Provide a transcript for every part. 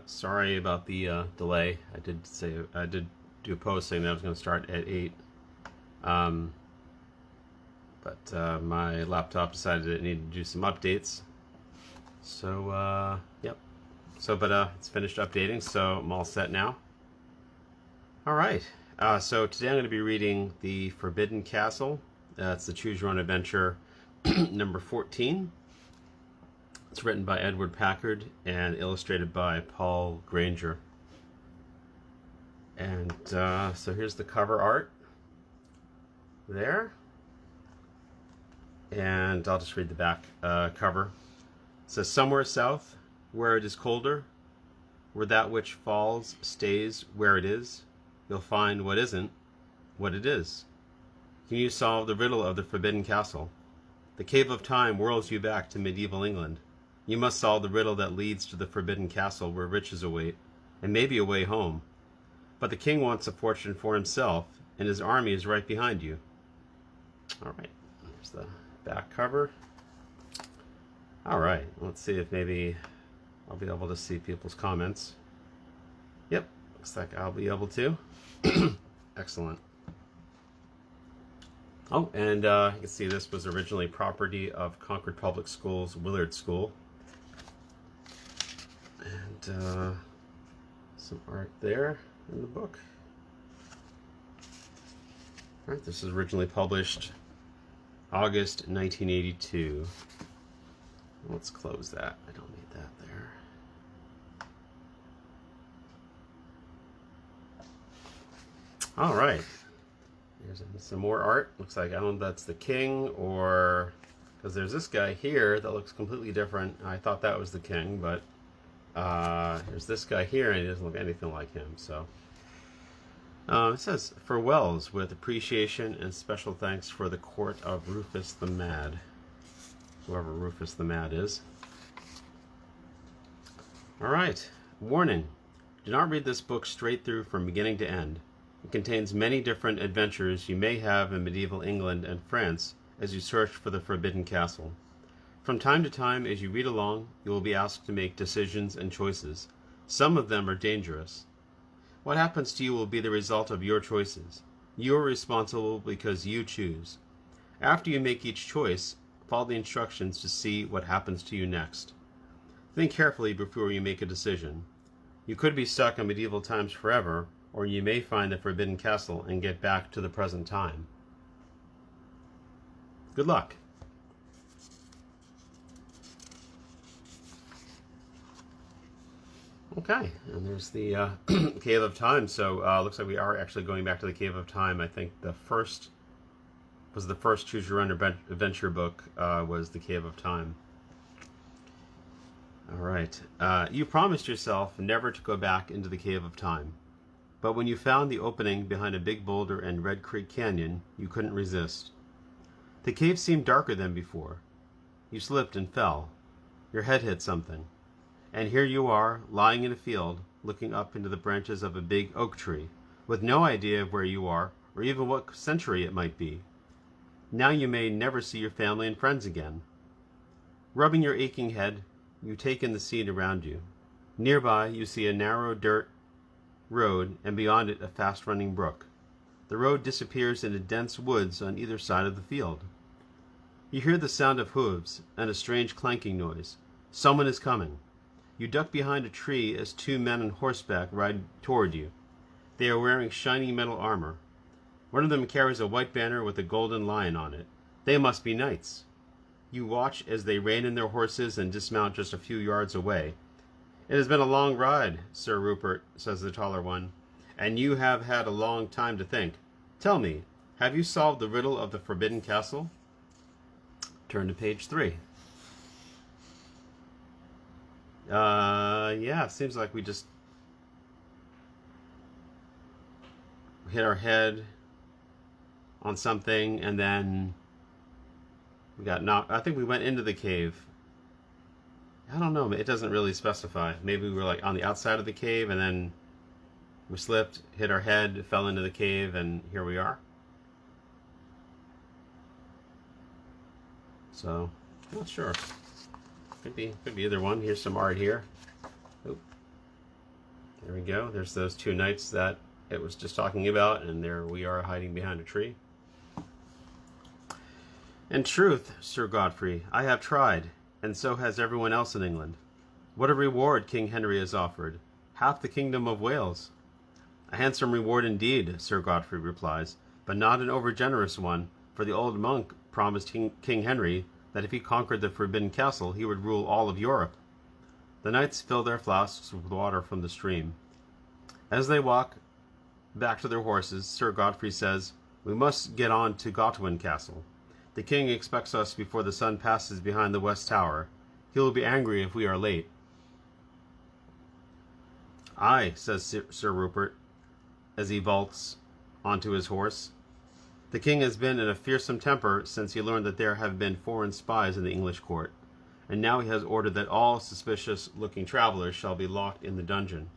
Sorry about the delay. I did do a post saying that I was going to start at 8, um, but my laptop decided it needed to do some updates. So yep. But it's finished updating, so I'm all set now. All right. So today I'm going to be reading The Forbidden Castle. It's the Choose Your Own Adventure number 14. It's written by Edward Packard and illustrated by Paul Granger. And so here's the cover art there. And I'll just read the back cover. It says, "Somewhere south, where it is colder, where that which falls stays where it is, you'll find what isn't what it is. Can you solve the riddle of the Forbidden Castle? The Cave of Time whirls you back to medieval England. You must solve the riddle that leads to the Forbidden Castle where riches await, and maybe a way home. But the king wants a fortune for himself, and his army is right behind you." All right, there's the back cover. All right, let's see if maybe I'll be able to see people's comments. Yep, looks like I'll be able to. Excellent. Oh, and you can see this was originally property of Concord Public Schools Willard School. And some art there in the book. All right, this was originally published August 1982. Let's close that. I don't need that there. All right. Here's some more art. Looks like, I don't know if that's the king or... because there's this guy here that looks completely different. I thought that was the king, but there's this guy here and he doesn't look anything like him. So it says, "For Wells, with appreciation and special thanks for the court of Rufus the Mad." Whoever Rufus the Mad is. All right. Warning. Do not read this book straight through from beginning to end. It contains many different adventures you may have in medieval England and France as you search for the Forbidden Castle. From time to time, as you read along, you will be asked to make decisions and choices. Some of them are dangerous. What happens to you will be the result of your choices. You are responsible because you choose. After you make each choice, follow the instructions to see what happens to you next. Think carefully before you make a decision. You could be stuck in medieval times forever, or you may find the Forbidden Castle and get back to the present time. Good luck. Okay, and there's the Cave of Time. So looks like we are actually going back to the Cave of Time. I think the first Choose Your Own Adventure book was the Cave of Time. All right. You promised yourself never to go back into the Cave of Time. But when you found the opening behind a big boulder in Red Creek Canyon, you couldn't resist. The cave seemed darker than before. You slipped and fell. Your head hit something. And here you are, lying in a field, looking up into the branches of a big oak tree, with no idea of where you are, or even what century it might be. Now you may never see your family and friends again. Rubbing your aching head, you take in the scene around you. Nearby, you see a narrow dirt road, and beyond it a fast-running brook. The road disappears into dense woods on either side of the field. You hear the sound of hooves and a strange clanking noise. Someone is coming. You duck behind a tree as two men on horseback ride toward you. They are wearing shiny metal armor. One of them carries a white banner with a golden lion on it. They must be knights. You watch as they rein in their horses and dismount just a few yards away. "It has been a long ride, Sir Rupert," says the taller one, "and you have had a long time to think. Tell me, have you solved the riddle of the Forbidden Castle?" Turn to page 3. Yeah, it seems like we just hit our head on something and then we got knocked. I think we went into the cave. I don't know. It doesn't really specify. Maybe we were like on the outside of the cave and then we slipped, hit our head, fell into the cave, and here we are. So, not sure. Could be either one. Here's some art here. Oop. There we go. There's those two knights that it was just talking about, and there we are hiding behind a tree. In truth, Sir Godfrey, I have tried, and so has everyone else in England. What a reward King Henry has offered. Half the kingdom of Wales. A handsome reward indeed, Sir Godfrey replies, but not an over-generous one, for the old monk promised King Henry that if he conquered the Forbidden Castle, he would rule all of Europe. The knights fill their flasks with water from the stream. As they walk back to their horses, Sir Godfrey says, "We must get on to Godwin Castle. The king expects us before the sun passes behind the west tower. He will be angry if we are late." "Aye," says Sir Rupert, as he vaults onto his horse. "The king has been in a fearsome temper since he learned that there have been foreign spies in the English court, and now he has ordered that all suspicious-looking travelers shall be locked in the dungeon."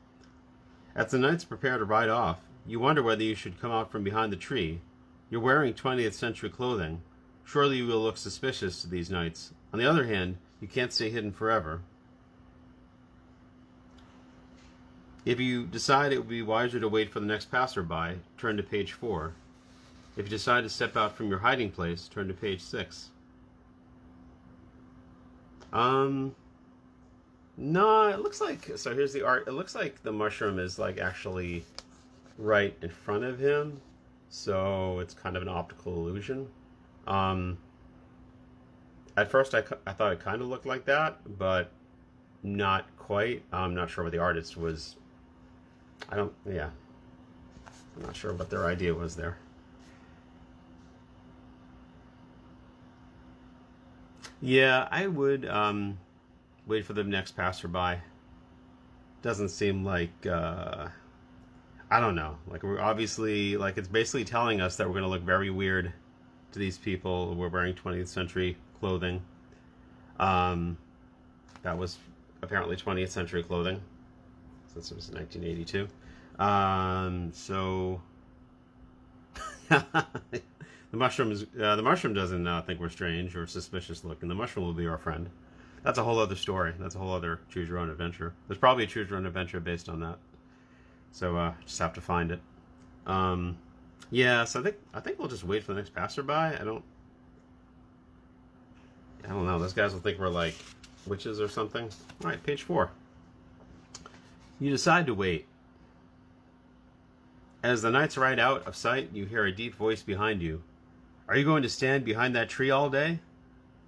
As the knights prepare to ride off, you wonder whether you should come out from behind the tree. You're wearing 20th century clothing. Surely you will look suspicious to these knights. On the other hand, you can't stay hidden forever. If you decide it would be wiser to wait for the next passerby, turn to page 4. If you decide to step out from your hiding place, turn to page 6. No, it looks like, so here's the art. It looks like the mushroom is like actually right in front of him. So it's kind of an optical illusion. At first I thought it kind of looked like that, but not quite. I'm not sure what the artist was. I'm not sure what their idea was there. Yeah, I would wait for the next passerby. Doesn't seem like I don't know. Like we're obviously like it's basically telling us that we're going to look very weird to these people. We're wearing 20th century clothing. That was apparently 20th century clothing since it was 1982. So the mushroom doesn't think we're strange or suspicious looking. The mushroom will be our friend. That's a whole other story. That's a whole other choose your own adventure. There's probably a choose your own adventure based on that. So just have to find it. Yeah, so I think we'll just wait for the next passerby. I don't know. Those guys will think we're like witches or something. All right, page 4. You decide to wait. As the knights ride out of sight, you hear a deep voice behind you. "Are you going to stand behind that tree all day?"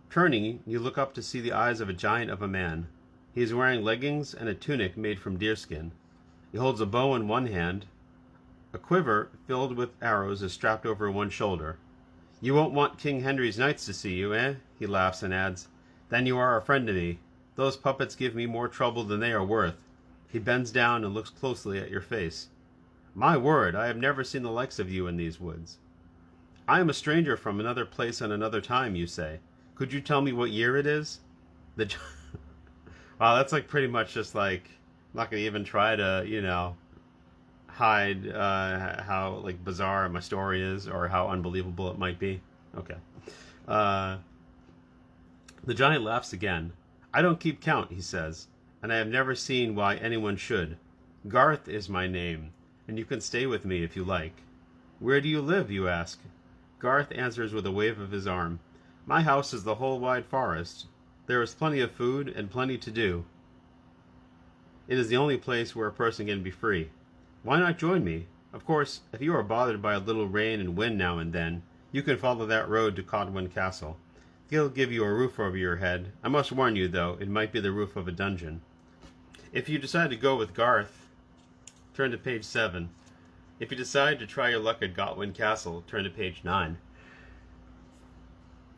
Turning, you look up to see the eyes of a giant of a man. He is wearing leggings and a tunic made from deerskin. He holds a bow in one hand. A quiver filled with arrows is strapped over one shoulder. "You won't want King Henry's knights to see you, eh?" He laughs and adds, "Then you are a friend to me. Those puppets give me more trouble than they are worth." He bends down and looks closely at your face. "My word, I have never seen the likes of you in these woods." "I am a stranger from another place and another time," you say. "Could you tell me what year it is?" Wow, that's like pretty much just like, I'm not going to even try to, hide how like bizarre my story is or how unbelievable it might be. Okay. The giant laughs again. "I don't keep count," he says, "and I have never seen why anyone should. Garth is my name, and you can stay with me if you like." "Where do you live?" you ask. Garth answers with a wave of his arm. "My house is the whole wide forest. There is plenty of food and plenty to do. It is the only place where a person can be free. Why not join me? Of course, if you are bothered by a little rain and wind now and then, you can follow that road to Godwin Castle. He'll give you a roof over your head. I must warn you, though, it might be the roof of a dungeon." If you decide to go with Garth, turn to page 7. If you decide to try your luck at Godwin Castle, turn to page 9.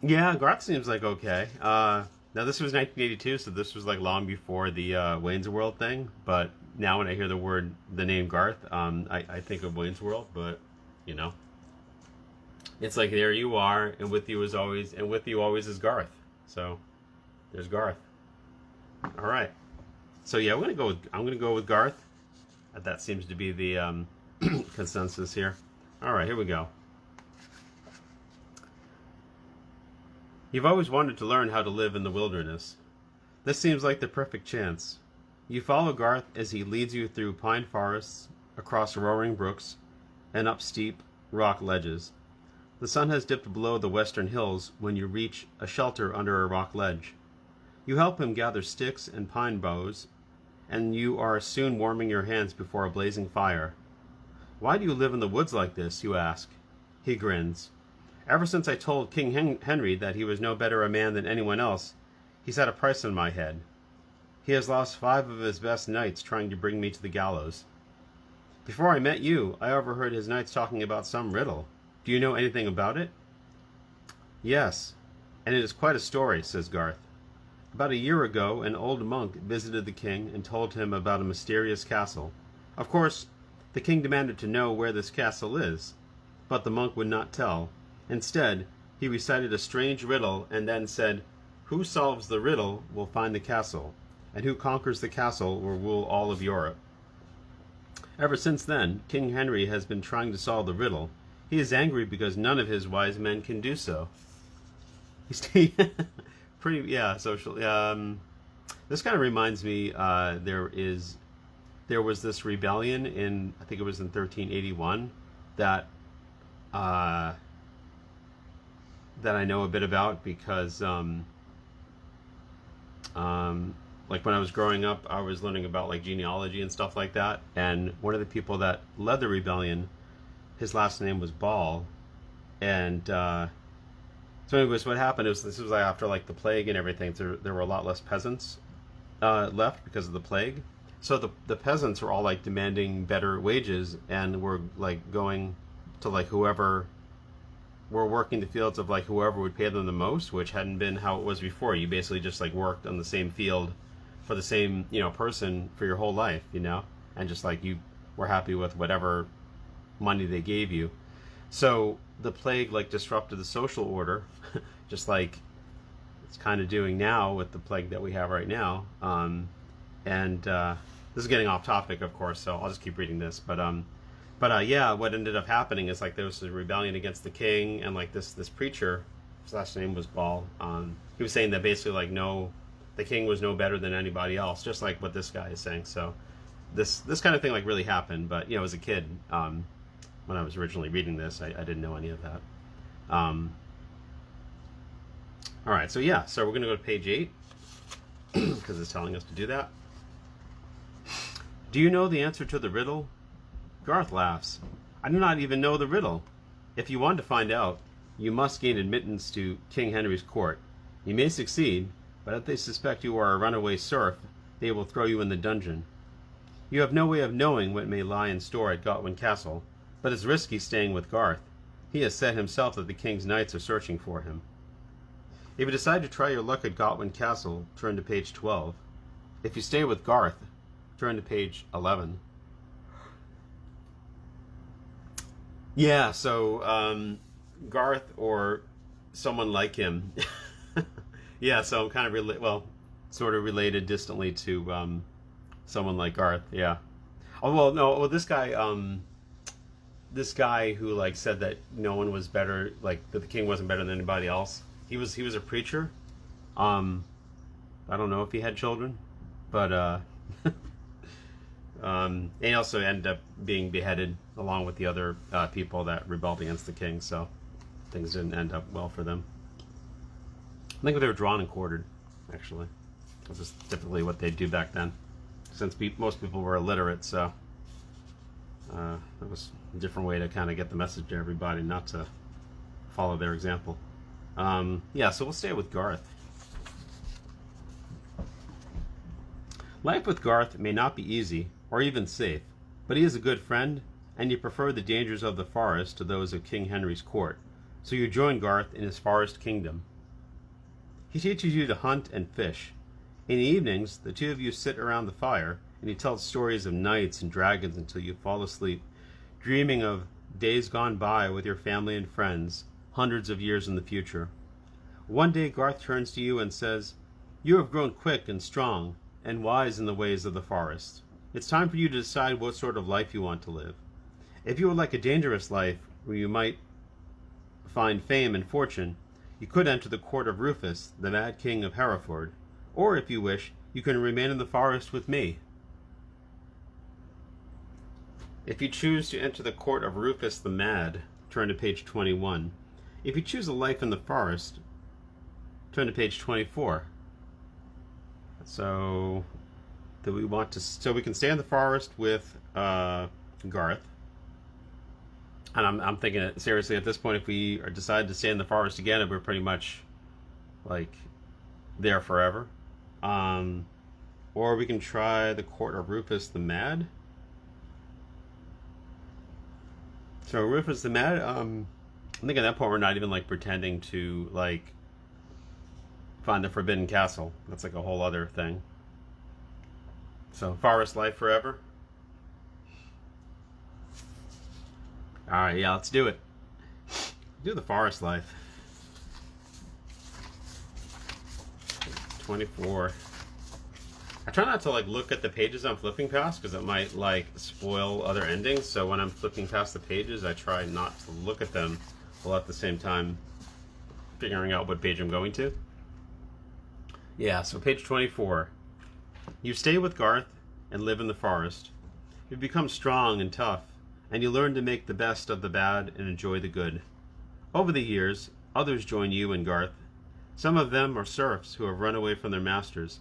Yeah, Garth seems like okay. Now this was 1982, so this was like long before the Wayne's World thing. But now when I hear the name Garth, I think of Wayne's World. But it's like there you are, and with you always is Garth. So there's Garth. All right. So yeah, I'm gonna go with Garth. That seems to be the consensus here. All right, here we go. You've always wanted to learn how to live in the wilderness. This seems like the perfect chance. You follow Garth as he leads you through pine forests, across roaring brooks, and up steep rock ledges. The sun has dipped below the western hills when you reach a shelter under a rock ledge. You help him gather sticks and pine boughs, and you are soon warming your hands before a blazing fire. "Why do you live in the woods like this?" you ask. He grins. "Ever since I told King Henry that he was no better a man than anyone else, he's had a price on my head. He has lost 5 of his best knights trying to bring me to the gallows. Before I met you, I overheard his knights talking about some riddle. Do you know anything about it?" "Yes, and it is quite a story," says Garth. "About a year ago, an old monk visited the king and told him about a mysterious castle. Of course, the king demanded to know where this castle is, but the monk would not tell. Instead, he recited a strange riddle and then said, 'Who solves the riddle will find the castle, and who conquers the castle will rule all of Europe.' Ever since then, King Henry has been trying to solve the riddle. He is angry because none of his wise men can do so." He's pretty, yeah, social. This kind of reminds me, there was this rebellion in, I think it was in 1381, that I know a bit about because, like when I was growing up, I was learning about like genealogy and stuff like that. And one of the people that led the rebellion, his last name was Ball, and so anyways, what happened is this was like after like the plague and everything. There were a lot less peasants left because of the plague. So the peasants were all like demanding better wages and were like going to like whoever were working the fields of like whoever would pay them the most, which hadn't been how it was before. You basically just like worked on the same field for the same, person for your whole life, and just like you were happy with whatever money they gave you. So the plague like disrupted the social order, just like it's kind of doing now with the plague that we have right now. And this is getting off topic, of course, so I'll just keep reading this. But yeah, what ended up happening is like there was a rebellion against the king, and like this preacher, his last name was Ball. He was saying that basically like the king was no better than anybody else, just like what this guy is saying. So this kind of thing like really happened. But as a kid, when I was originally reading this, I didn't know any of that. All right, so yeah, so we're gonna go to page 8 because it's telling us to do that. "Do you know the answer to the riddle?" Garth laughs. "I do not even know the riddle. If you want to find out, you must gain admittance to King Henry's court. You may succeed, but if they suspect you are a runaway serf, they will throw you in the dungeon. You have no way of knowing what may lie in store at Godwin Castle, but it's risky staying with Garth. He has said himself that the king's knights are searching for him. If you decide to try your luck at Godwin Castle, turn to page 12. If you stay with Garth, turn to page 11. Yeah, so Garth or someone like him. Yeah, so I'm kind of sort of related distantly to someone like Garth. Yeah. Oh well, no. Well, this guy who like said that no one was better, like that the king wasn't better than anybody else. He was a preacher. I don't know if he had children, but and he also ended up being beheaded along with the other people that rebelled against the king. So things didn't end up well for them. I think they were drawn and quartered, actually. This is typically what they do back then, since most people were illiterate. So it was a different way to kind of get the message to everybody, not to follow their example. Yeah, so we'll stay with Garth. Life with Garth may not be easy or even safe, but he is a good friend, and you prefer the dangers of the forest to those of King Henry's court, so you join Garth in his forest kingdom. He teaches you to hunt and fish. In the evenings, the two of you sit around the fire, and he tells stories of knights and dragons until you fall asleep, dreaming of days gone by with your family and friends, hundreds of years in the future. One day Garth turns to you and says, "You have grown quick and strong, and wise in the ways of the forest. It's time for you to decide what sort of life you want to live. If you would like a dangerous life, where you might find fame and fortune, you could enter the court of Rufus, the mad king of Hereford, or if you wish, you can remain in the forest with me. If you choose to enter the court of Rufus the Mad, turn to page 21. If you choose a life in the forest, turn to page 24. So, so we can stay in the forest with Garth. And I'm thinking it seriously at this point. If we decide to stay in the forest again, we're pretty much like there forever. Or we can try the court of Rufus the Mad. So Rufus the Mad, I think at that point we're not even like pretending to like find the Forbidden Castle. That's like a whole other thing. So forest life forever. Alright, yeah, let's do it. Do the forest life. 24. I try not to like look at the pages I'm flipping past because it might like spoil other endings. So when I'm flipping past the pages, I try not to look at them while at the same time figuring out what page I'm going to. Yeah, so page 24. You stay with Garth and live in the forest. You become strong and tough, and you learn to make the best of the bad and enjoy the good. Over the years, others join you and Garth. Some of them are serfs who have run away from their masters.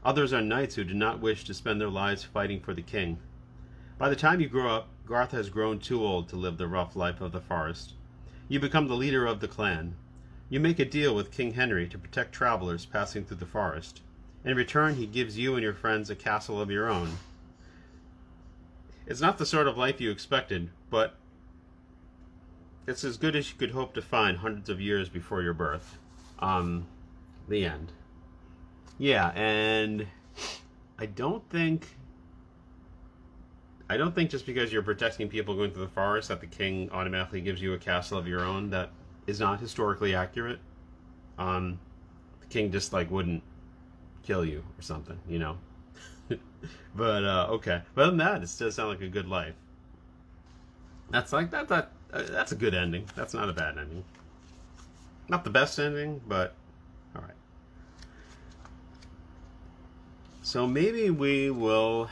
Others are knights who do not wish to spend their lives fighting for the king. By the time you grow up, Garth has grown too old to live the rough life of the forest. You become the leader of the clan. You make a deal with King Henry to protect travelers passing through the forest. In return, he gives you and your friends a castle of your own. It's not the sort of life you expected, but it's as good as you could hope to find hundreds of years before your birth. The end. Yeah, and I don't think just because you're protecting people going through the forest that the king automatically gives you a castle of your own. That is not historically accurate. The king just like wouldn't kill you or something, you know. But okay. But other than that, it does sound like a good life. That's like that's a good ending. That's not a bad ending. Not the best ending, but all right. So maybe we will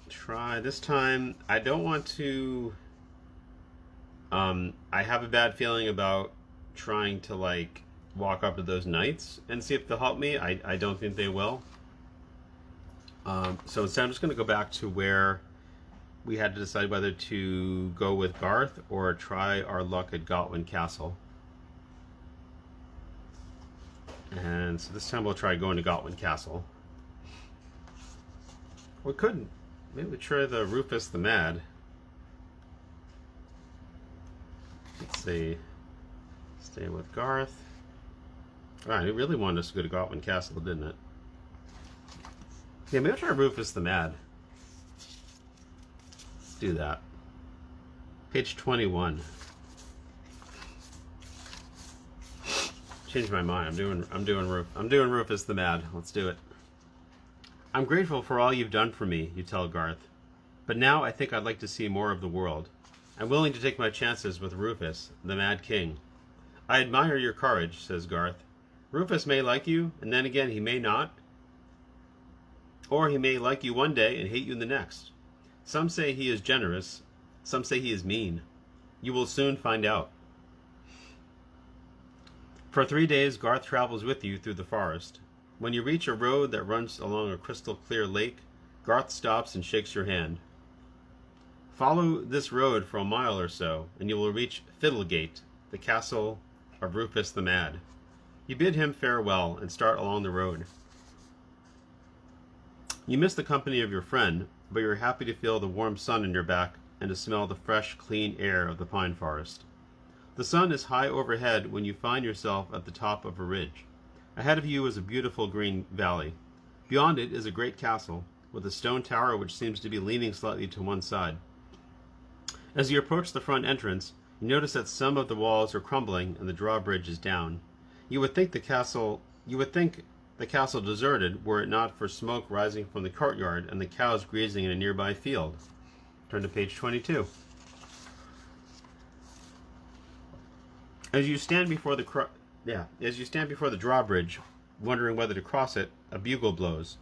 try this time. I don't want to. I have a bad feeling about trying to like walk up to those knights and see if they'll help me. I don't think they will. So instead, I'm just going to go back to where we had to decide whether to go with Garth or try our luck at Godwin Castle. And so this time we'll try going to Godwin Castle. We couldn't. Maybe we try the Rufus the Mad. Let's see. Stay with Garth. Alright, it really wanted us to go to Godwin Castle, didn't it? Yeah, maybe I'll try Rufus the Mad. Let's do that. Page 21. Changed my mind. I'm doing Rufus the Mad. Let's do it. I'm grateful for all you've done for me, you tell Garth. But now I think I'd like to see more of the world. I'm willing to take my chances with Rufus, the Mad King. I admire your courage, says Garth. Rufus may like you, and then again he may not. Or he may like you one day and hate you the next. Some say he is generous, some say he is mean. You will soon find out. For 3 days, Garth travels with you through the forest. When you reach a road that runs along a crystal clear lake, Garth stops and shakes your hand. Follow this road for a mile or so, and you will reach Fiddlegate, the castle of Rufus the Mad. You bid him farewell and start along the road. You miss the company of your friend, but you're happy to feel the warm sun in your back and to smell the fresh, clean air of the pine forest. The sun is high overhead when you find yourself at the top of a ridge. Ahead of you is a beautiful green valley. Beyond it is a great castle, with a stone tower which seems to be leaning slightly to one side. As you approach the front entrance, you notice that some of the walls are crumbling and the drawbridge is down. You would think the castle deserted were it not for smoke rising from the courtyard and the cows grazing in a nearby field. Turn to page 22. As you stand before the drawbridge, wondering whether to cross it, A bugle blows.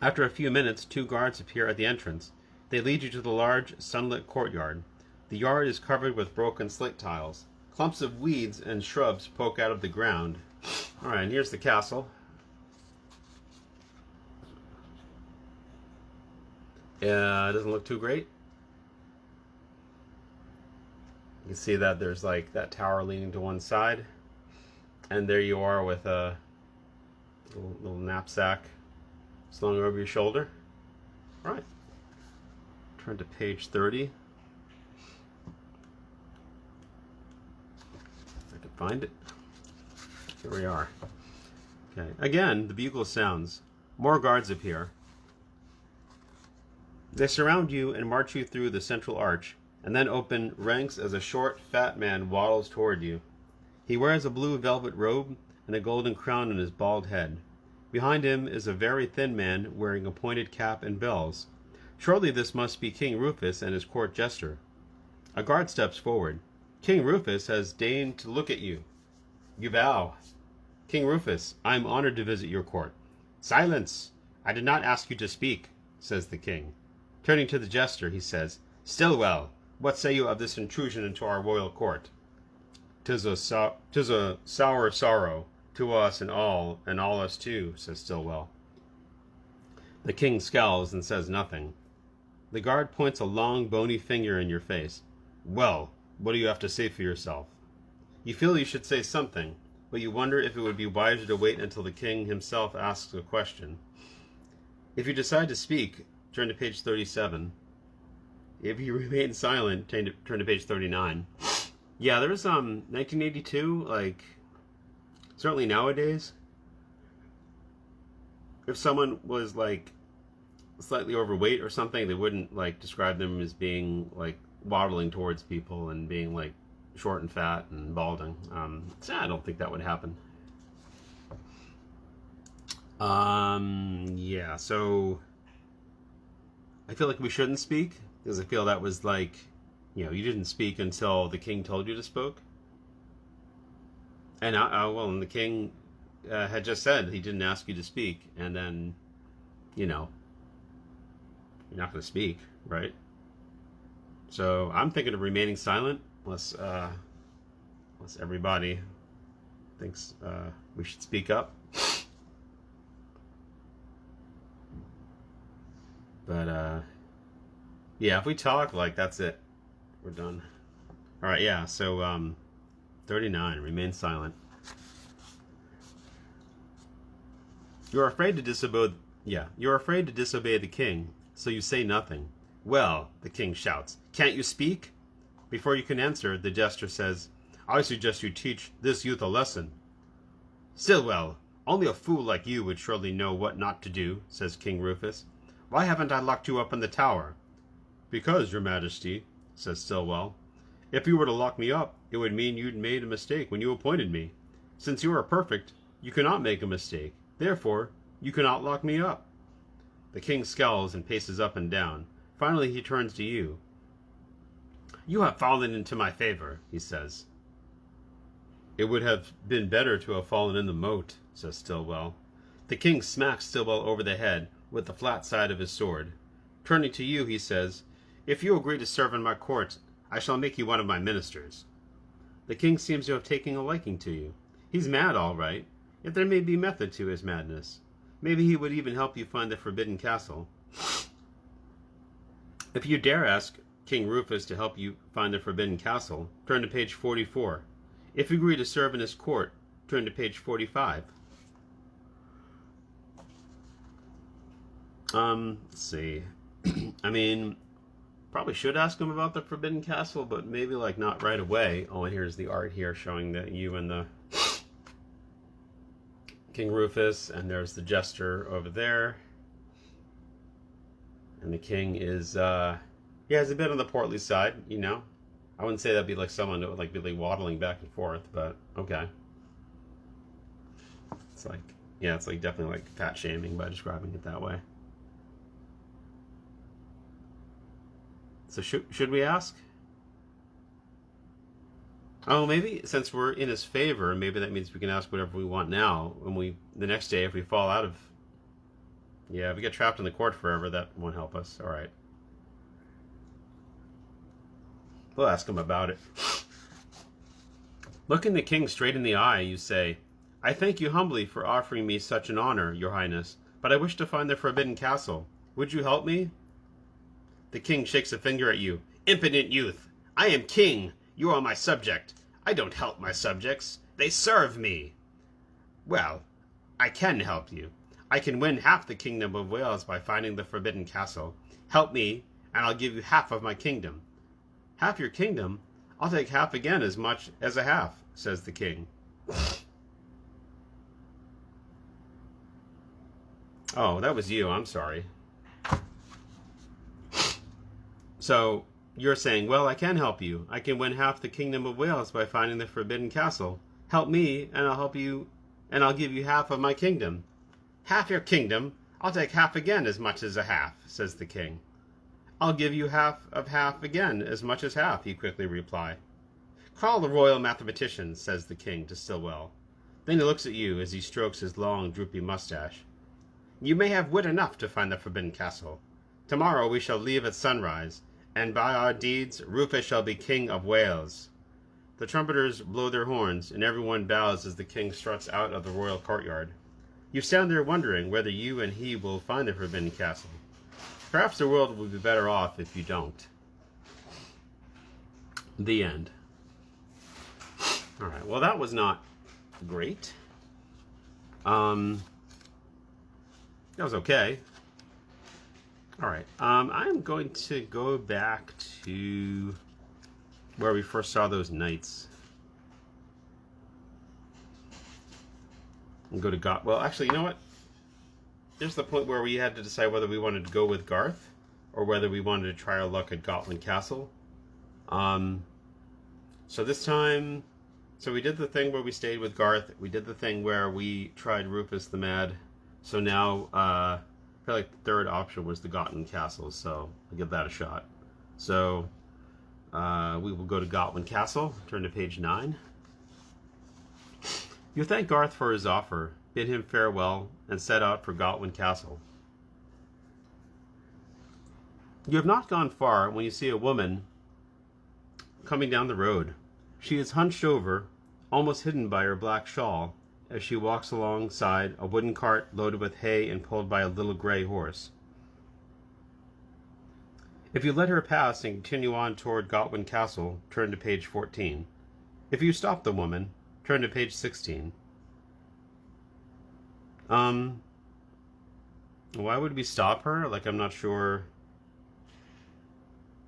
After a few minutes, 2 guards appear at the entrance. They lead you to the large, sunlit courtyard. The yard is covered with broken slate tiles. Clumps of weeds and shrubs poke out of the ground. Alright, and here's the castle. It doesn't look too great. You can see that there's like that tower leaning to one side. And there you are with a little knapsack slung over your shoulder. Alright. Turn to page 30. If I can find it. Here we are. Okay. Again, the bugle sounds. More guards appear. They surround you and march you through the central arch, and then open ranks as a short, fat man waddles toward you. He wears a blue velvet robe and a golden crown on his bald head. Behind him is a very thin man wearing a pointed cap and bells. Surely this must be King Rufus and his court jester. A guard steps forward. King Rufus has deigned to look at you. You bow. King Rufus, I am honored to visit your court. Silence! I did not ask you to speak, says the king. Turning to the jester, he says, Stillwell, what say you of this intrusion into our royal court? 'Tis a sour sorrow to us and all us too, says Stillwell. The king scowls and says nothing. The guard points a long, bony finger in your face. Well, what do you have to say for yourself? You feel you should say something, but you wonder if it would be wiser to wait until the king himself asks a question. If you decide to speak, turn to page 37. If you remain silent, turn to page 39. Yeah, there was 1982, like, certainly nowadays, if someone was, like, slightly overweight or something, they wouldn't, like, describe them as being, like, waddling towards people and being, like, short and fat and balding. So I don't think that would happen. Yeah, so I feel like we shouldn't speak, because I feel that was like, you know, you didn't speak until the king told you to speak. And and the king had just said he didn't ask you to speak, and then, you know, you're not going to speak, right? So I'm thinking of remaining silent, unless everybody thinks we should speak up. But yeah, if we talk, like, that's it. We're done. All right, yeah. So 39. Remain silent. You're afraid to disobey. Yeah, you're afraid to disobey the king, so you say nothing. Well, the king shouts, can't you speak? Before you can answer, the jester says, I suggest you teach this youth a lesson. Stillwell, only a fool like you would surely know what not to do, says King Rufus. Why haven't I locked you up in the tower? Because, your majesty, says Stillwell, if you were to lock me up, it would mean you'd made a mistake when you appointed me. Since you are perfect, you cannot make a mistake. Therefore, you cannot lock me up. The king scowls and paces up and down. Finally, he turns to you. You have fallen into my favor, he says. It would have been better to have fallen in the moat, says Stillwell. The king smacks Stillwell over the head with the flat side of his sword. Turning to you, he says, if you agree to serve in my court, I shall make you one of my ministers. The king seems to have taken a liking to you. He's mad, all right, yet there may be method to his madness. Maybe he would even help you find the Forbidden Castle. If you dare ask King Rufus to help you find the Forbidden Castle, turn to page 44. If you agree to serve in his court, turn to page 45. Let's see. I mean, probably should ask him about the Forbidden Castle, but maybe, like, not right away. Oh, and here's the art here showing that you and the King Rufus, and there's the jester over there. And the king is, yeah, he's a bit on the portly side, you know. I wouldn't say that'd be like someone that would like be like waddling back and forth, but okay. It's like, yeah, it's like definitely like fat shaming by describing it that way. So should we ask? Oh, maybe since we're in his favor, maybe that means we can ask whatever we want now. When the next day, if we fall out of Yeah, if we get trapped in the court forever, that won't help us. All right. We'll ask him about it. Looking the king straight in the eye, you say, I thank you humbly for offering me such an honor, your highness, but I wish to find the forbidden castle. Would you help me? The king shakes a finger at you. Impudent youth! I am king! You are my subject. I don't help my subjects. They serve me. Well, I can help you. I can win half the kingdom of Wales by finding the forbidden castle. Help me, and I'll give you half of my kingdom. Half your kingdom? I'll take half again as much as a half, says the king. Oh, that was you. I'm sorry. So, you're saying, well, I can help you. I can win half the kingdom of Wales by finding the forbidden castle. Help me, and I'll help you, and I'll give you half of my kingdom. Half your kingdom? I'll take half again as much as a half, says the king. I'll give you half of half again as much as half, you quickly reply. Call the royal mathematician, says the king to Stillwell. Then he looks at you as he strokes his long, droopy mustache. You may have wit enough to find the forbidden castle. Tomorrow we shall leave at sunrise, and by our deeds Rufus shall be king of Wales. The trumpeters blow their horns, and everyone bows as the king struts out of the royal courtyard. You stand there wondering whether you and he will find the forbidden castle. Perhaps the world will be better off if you don't. The end. Alright, well that was not great. That was okay. Alright, I'm going to go back to where we first saw those knights. And go to well, actually, you know what? There's the point where we had to decide whether we wanted to go with Garth or whether we wanted to try our luck at Gotland Castle. So this time, so we did the thing where we stayed with Garth. We did the thing where we tried Rufus the Mad. So now, I feel like the third option was the Gotland Castle. So I'll give that a shot. So we will go to Gotland Castle. Turn to page 9. You thank Garth for his offer, bid him farewell, and set out for Gotland Castle. You have not gone far when you see a woman coming down the road. She is hunched over, almost hidden by her black shawl, as she walks alongside a wooden cart loaded with hay and pulled by a little gray horse. If you let her pass and continue on toward Gotland Castle, turn to page 14. If you stop the woman, turn to page 16. Why would we stop her? Like, I'm not sure.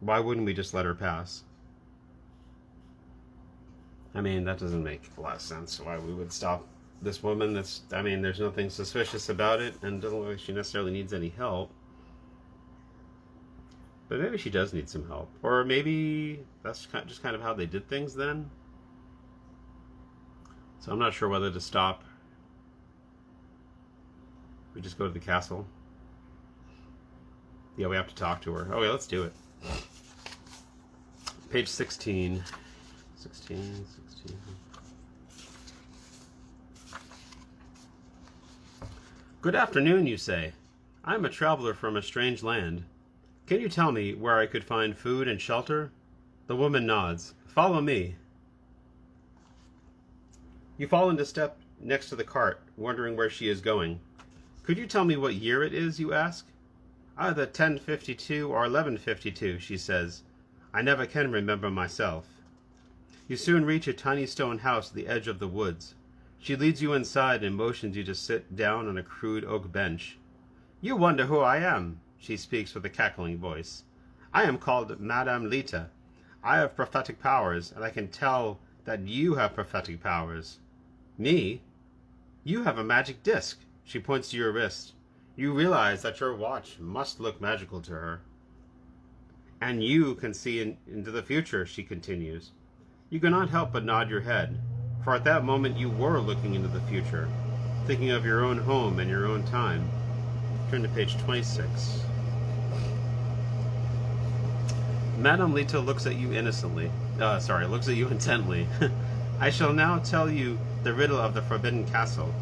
Why wouldn't we just let her pass? I mean, that doesn't make a lot of sense. Why we would stop this woman? I mean, there's nothing suspicious about it, and doesn't look like she necessarily needs any help. But maybe she does need some help. Or maybe that's just kind of how they did things then. So I'm not sure whether to stop. We just go to the castle. Yeah, we have to talk to her. Oh, yeah, let's do it. Page 16. 16. Good afternoon, you say. I am a traveler from a strange land. Can you tell me where I could find food and shelter? The woman nods. Follow me. You fall into step next to the cart, wondering where she is going. Could you tell me what year it is, you ask? Either 1052 or 1152, she says. I never can remember myself. You soon reach a tiny stone house at the edge of the woods. She leads you inside and motions you to sit down on a crude oak bench. You wonder who I am, she speaks with a cackling voice. I am called Madame Lita. I have prophetic powers, and I can tell that you have prophetic powers. Me? You have a magic disc. She points to your wrist. You realize that your watch must look magical to her. And you can see into the future, she continues. You cannot help but nod your head, for at that moment you were looking into the future, thinking of your own home and your own time. Turn to page 26. Madame Lita looks at you intently. I shall now tell you the riddle of the Forbidden Castle.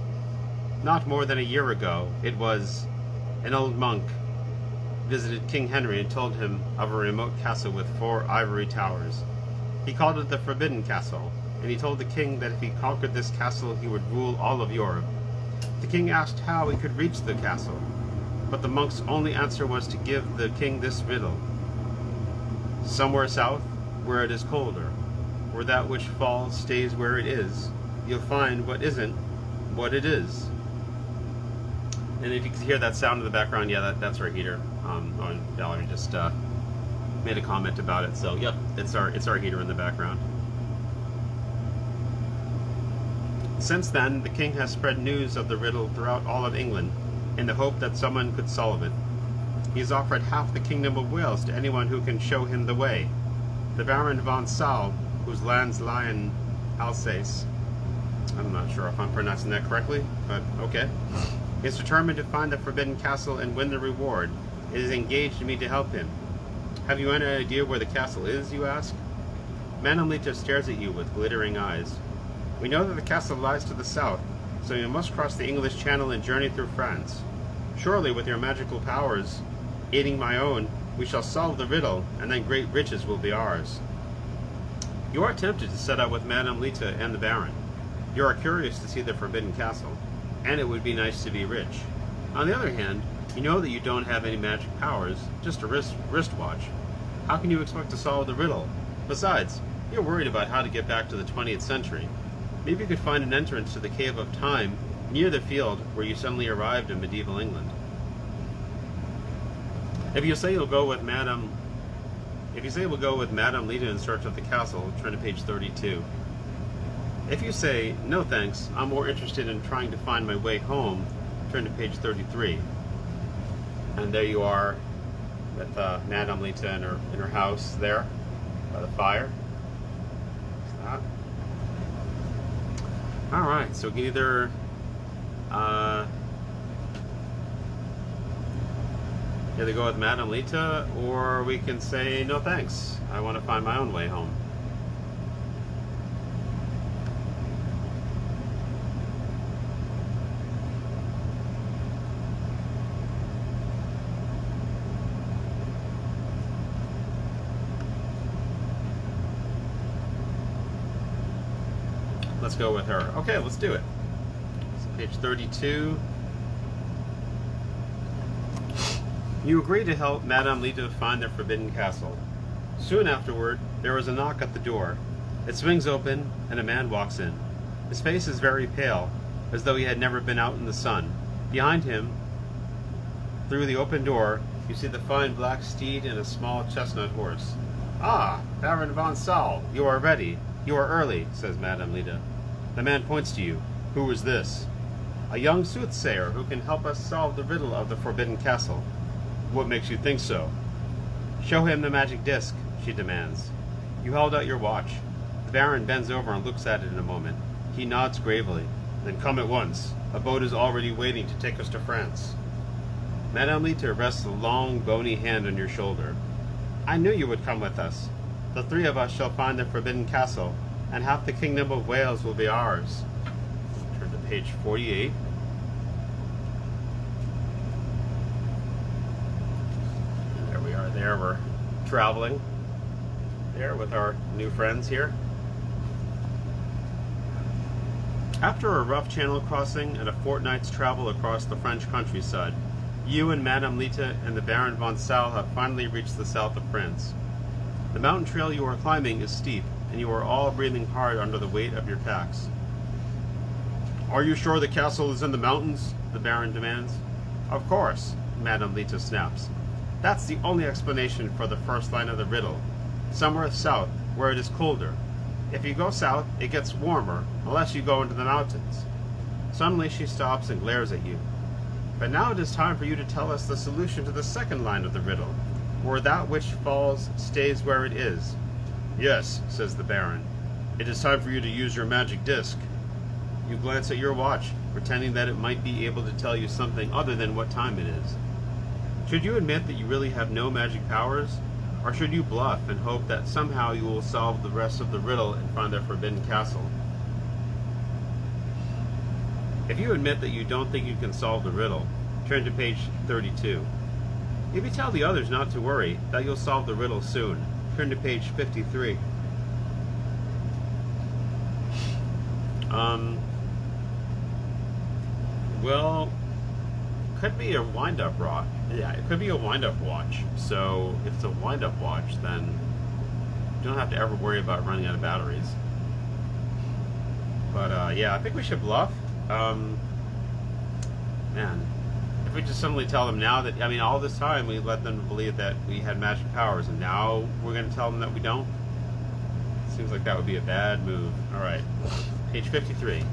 Not more than a year ago, it was... An old monk visited King Henry and told him of a remote castle with 4 ivory towers. He called it the Forbidden Castle, and he told the king that if he conquered this castle, he would rule all of Europe. The king asked how he could reach the castle, but the monk's only answer was to give the king this riddle. Somewhere south, where it is colder, where that which falls stays where it is, you'll find what isn't what it is. And if you can hear that sound in the background, yeah, that's our heater. Valerie just made a comment about it, so yep, it's our heater in the background. Since then, the king has spread news of the riddle throughout all of England in the hope that someone could solve it. He has offered half the kingdom of Wales to anyone who can show him the way. The Baron von Saul, whose lands lie in Alsace, I'm not sure if I'm pronouncing that correctly, but okay, is determined to find the Forbidden Castle and win the reward. It has engaged me to help him. Have you any idea where the castle is, you ask? Madame Lita stares at you with glittering eyes. We know that the castle lies to the south, so you must cross the English Channel and journey through France. Surely, with your magical powers, aiding my own, we shall solve the riddle, and then great riches will be ours. You are tempted to set out with Madame Lita and the Baron. You are curious to see the Forbidden Castle, and it would be nice to be rich. On the other hand, you know that you don't have any magic powers, just a wristwatch. How can you expect to solve the riddle? Besides, you're worried about how to get back to the 20th century. Maybe you could find an entrance to the Cave of Time near the field where you suddenly arrived in medieval England. If you say we'll go with Madame Lita in search of the castle, turn to page 32. If you say, no thanks, I'm more interested in trying to find my way home, turn to page 33. And there you are with Madame Lita in her house there by the fire. Alright, so we can either go with Madame Lita, or we can say no thanks, I want to find my own way home. Let's go with her. Okay, let's do it. So page 32. You agree to help Madame Lita find the Forbidden Castle. Soon afterward, there was a knock at the door. It swings open, and a man walks in. His face is very pale, as though he had never been out in the sun. Behind him, through the open door, you see the fine black steed and a small chestnut horse. Ah, Baron von Saul, you are ready. You are early, says Madame Lita. The man points to you. Who is this? A young soothsayer who can help us solve the riddle of the Forbidden Castle. What makes you think so? Show him the magic disc, she demands. You held out your watch. The Baron bends over and looks at it in a moment. He nods gravely. Then come at once. A boat is already waiting to take us to France. Madame Lita rests a long, bony hand on your shoulder. I knew you would come with us. The 3 of us shall find the Forbidden Castle, and half the kingdom of Wales will be ours. Turn to page 48. There we are there. We're traveling there with our new friends here. After a rough channel crossing and a fortnight's travel across the French countryside, you and Madame Lita and the Baron von Saul have finally reached the south of France. The mountain trail you are climbing is steep, and you are all breathing hard under the weight of your packs. Are you sure the castle is in the mountains? The Baron demands. Of course, Madame Lita snaps. That's the only explanation for the first line of the riddle. Somewhere south, where it is colder. If you go south, it gets warmer, unless you go into the mountains. Suddenly she stops and glares at you. But now it is time for you to tell us the solution to the second line of the riddle, where that which falls stays where it is. Yes, says the Baron. It is time for you to use your magic disc. You glance at your watch, pretending that it might be able to tell you something other than what time it is. Should you admit that you really have no magic powers? Or should you bluff and hope that somehow you will solve the rest of the riddle and find the Forbidden Castle? If you admit that you don't think you can solve the riddle, Turn to page 32. If you tell the others not to worry, that you'll solve the riddle soon. Turn to page 53. Well, could be a wind-up rock. Yeah, it could be a wind-up watch. So if it's a wind-up watch, then you don't have to ever worry about running out of batteries. But yeah, I think we should bluff. Man, if we just suddenly tell them now that, I mean, all this time we let them believe that we had magic powers, and now we're going to tell them that we don't. Seems like that would be a bad move. All right, page 53.